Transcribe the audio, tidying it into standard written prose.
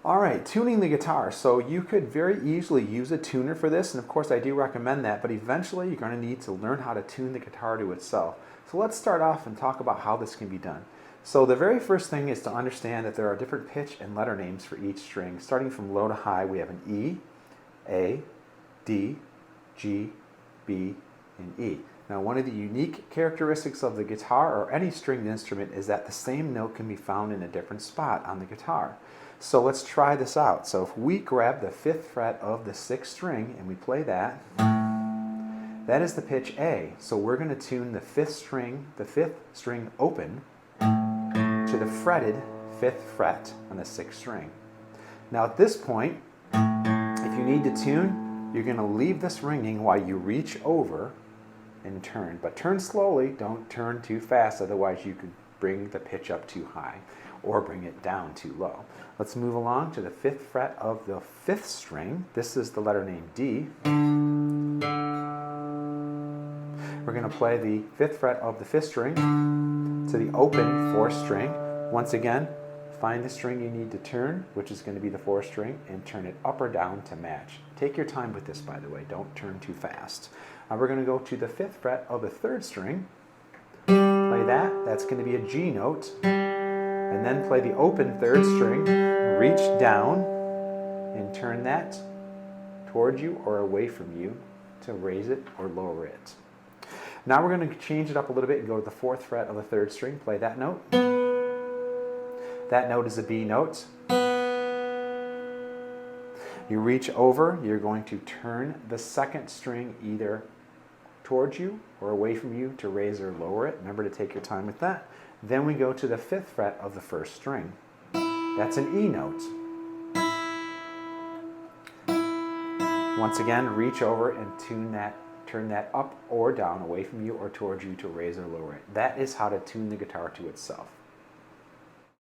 All right, tuning the guitar. So you could very easily use a tuner for this, and of course I do recommend that, but eventually you're going to need to learn how to tune the guitar to itself. So let's start off and talk about how this can be done. So the very first thing is to understand that there are different pitch and letter names for each string. Starting from low to high, we have an E, A, D, G, B, and E. Now, one of the unique characteristics of the guitar or any stringed instrument is that the same note can be found in a different spot on the guitar. So let's try this out. So if we grab the 5th fret of the 6th string and we play that, that is the pitch A. So we're going to tune the 5th string open to the fretted 5th fret on the 6th string. Now at this point, if you need to tune, you're going to leave this ringing while you reach over and turn. But turn slowly, don't turn too fast, otherwise you could bring the pitch up too high or bring it down too low. Let's move along to the 5th fret of the 5th string. This is the letter name D. We're going to play the 5th fret of the 5th string to the open 4th string. Once again, find the string you need to turn, which is going to be the 4th string, and turn it up or down to match. Take your time with this, by the way. Don't turn too fast. We're going to go to the 5th fret of the 3rd string. Play that. That's going to be a G note. And then play the open 3rd string. Reach down and turn that towards you or away from you to raise it or lower it. Now we're going to change it up a little bit and go to the 4th fret of the 3rd string. Play that note. That note is a B note. You reach over, you're going to turn the 2nd string either towards you or away from you to raise or lower it. Remember to take your time with that. Then we go to the 5th fret of the 1st string. That's an E note. Once again, reach over and turn that up or down, away from you or towards you to raise or lower it. That is how to tune the guitar to itself.